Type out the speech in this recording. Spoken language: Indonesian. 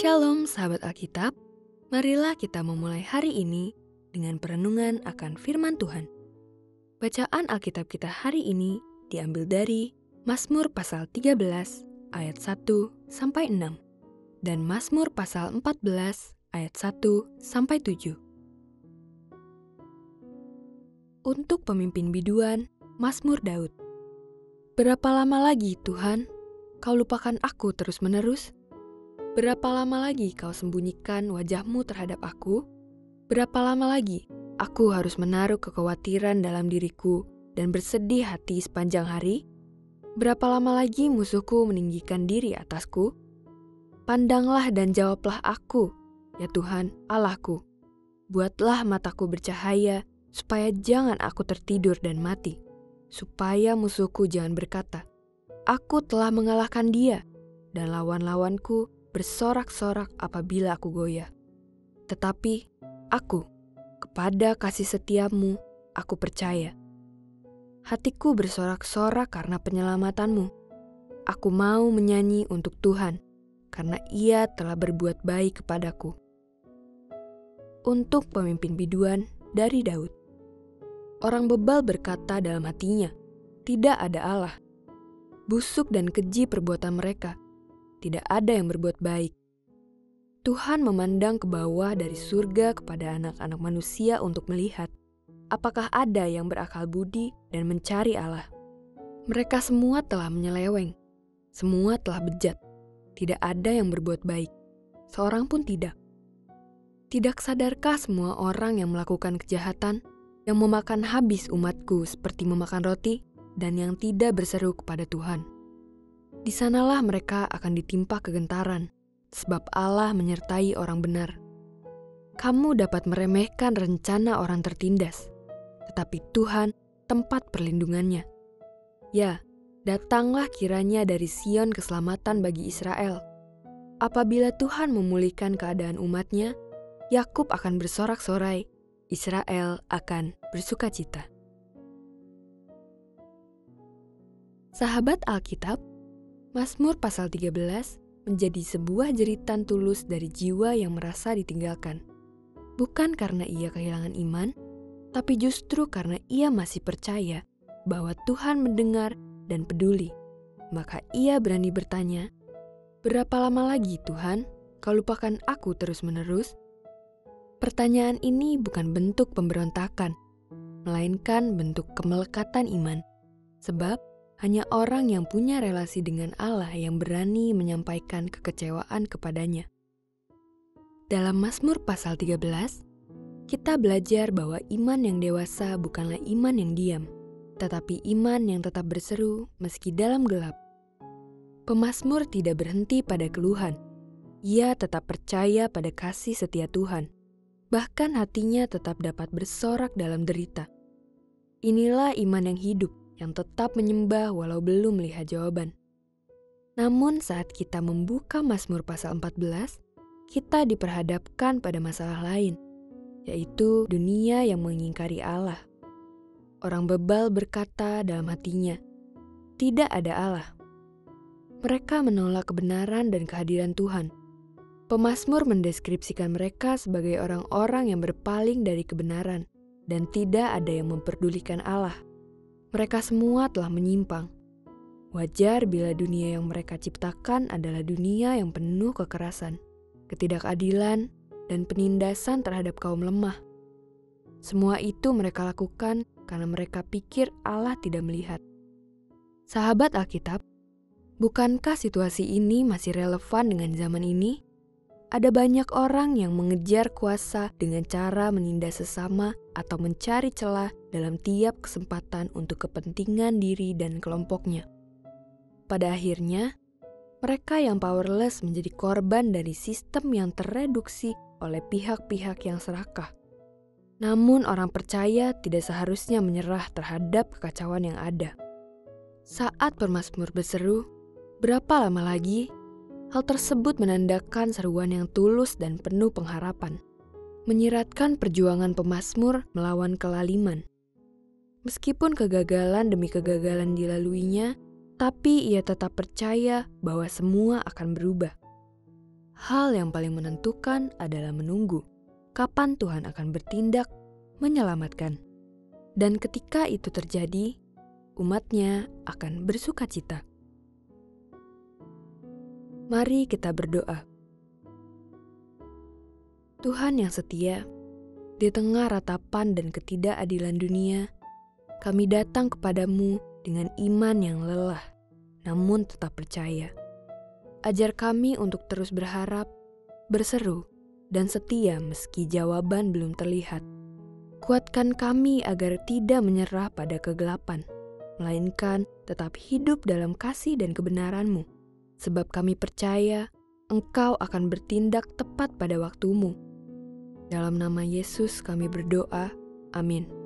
Shalom sahabat Alkitab, marilah kita memulai hari ini dengan perenungan akan firman Tuhan. Bacaan Alkitab kita hari ini diambil dari Mazmur pasal 13 ayat 1-6 dan Mazmur pasal 14 ayat 1-7. Untuk pemimpin biduan, Mazmur Daud. Berapa lama lagi Tuhan, kau lupakan aku terus-menerus? Berapa lama lagi kau sembunyikan wajahmu terhadap aku? Berapa lama lagi aku harus menaruh kekhawatiran dalam diriku dan bersedih hati sepanjang hari? Berapa lama lagi musuhku meninggikan diri atasku? Pandanglah dan jawablah aku, ya Tuhan Allahku. Buatlah mataku bercahaya, supaya jangan aku tertidur dan mati. Supaya musuhku jangan berkata, aku telah mengalahkan dia, dan lawan-lawanku bersorak-sorak apabila aku goyah. Tetapi aku, kepada kasih setiamu, aku percaya. Hatiku bersorak-sorak karena penyelamatanmu. Aku mau menyanyi untuk Tuhan, karena Ia telah berbuat baik kepadaku. Untuk pemimpin biduan dari Daud. Orang bebal berkata dalam hatinya, tidak ada Allah. Busuk dan keji perbuatan mereka. Tidak ada yang berbuat baik. Tuhan memandang ke bawah dari surga kepada anak-anak manusia untuk melihat apakah ada yang berakal budi dan mencari Allah. Mereka semua telah menyeleweng, semua telah bejat. Tidak ada yang berbuat baik, seorang pun tidak. Tidak sadarkah semua orang yang melakukan kejahatan, yang memakan habis umatku seperti memakan roti, dan yang tidak berseru kepada Tuhan? Di sanalah mereka akan ditimpa kegentaran, sebab Allah menyertai orang benar. Kamu dapat meremehkan rencana orang tertindas, tetapi Tuhan tempat perlindungannya. Ya, datanglah kiranya dari Sion keselamatan bagi Israel. Apabila Tuhan memulihkan keadaan umatnya, Yakub akan bersorak-sorai, Israel akan bersukacita. Sahabat Alkitab, Mazmur pasal 13 menjadi sebuah jeritan tulus dari jiwa yang merasa ditinggalkan. Bukan karena ia kehilangan iman, tapi justru karena ia masih percaya bahwa Tuhan mendengar dan peduli. Maka ia berani bertanya, berapa lama lagi Tuhan, kau lupakan aku terus-menerus? Pertanyaan ini bukan bentuk pemberontakan, melainkan bentuk kemelekatan iman. Sebab hanya orang yang punya relasi dengan Allah yang berani menyampaikan kekecewaan kepadanya. Dalam Mazmur pasal 13, kita belajar bahwa iman yang dewasa bukanlah iman yang diam, tetapi iman yang tetap berseru meski dalam gelap. Pemazmur tidak berhenti pada keluhan. Ia tetap percaya pada kasih setia Tuhan. Bahkan hatinya tetap dapat bersorak dalam derita. Inilah iman yang hidup, yang tetap menyembah walau belum melihat jawaban. Namun saat kita membuka Mazmur pasal 14, kita diperhadapkan pada masalah lain, yaitu dunia yang mengingkari Allah. Orang bebal berkata dalam hatinya, tidak ada Allah. Mereka menolak kebenaran dan kehadiran Tuhan. Pemazmur mendeskripsikan mereka sebagai orang-orang yang berpaling dari kebenaran dan tidak ada yang memperdulikan Allah. Mereka semua telah menyimpang. Wajar bila dunia yang mereka ciptakan adalah dunia yang penuh kekerasan, ketidakadilan, dan penindasan terhadap kaum lemah. Semua itu mereka lakukan karena mereka pikir Allah tidak melihat. Sahabat Alkitab, bukankah situasi ini masih relevan dengan zaman ini? Ada banyak orang yang mengejar kuasa dengan cara menindas sesama atau mencari celah dalam tiap kesempatan untuk kepentingan diri dan kelompoknya. Pada akhirnya, mereka yang powerless menjadi korban dari sistem yang tereduksi oleh pihak-pihak yang serakah. Namun orang percaya tidak seharusnya menyerah terhadap kekacauan yang ada. Saat pemazmur berseru, berapa lama lagi? Hal tersebut menandakan seruan yang tulus dan penuh pengharapan, menyiratkan perjuangan pemazmur melawan kelaliman. Meskipun kegagalan demi kegagalan dilaluinya, tapi ia tetap percaya bahwa semua akan berubah. Hal yang paling menentukan adalah menunggu kapan Tuhan akan bertindak menyelamatkan. Dan ketika itu terjadi, umat-Nya akan bersukacita. Mari kita berdoa. Tuhan yang setia, di tengah ratapan dan ketidakadilan dunia, kami datang kepadamu dengan iman yang lelah, namun tetap percaya. Ajar kami untuk terus berharap, berseru, dan setia meski jawaban belum terlihat. Kuatkan kami agar tidak menyerah pada kegelapan, melainkan tetap hidup dalam kasih dan kebenaran-Mu. Sebab kami percaya Engkau akan bertindak tepat pada waktu-Mu. Dalam nama Yesus kami berdoa, amin.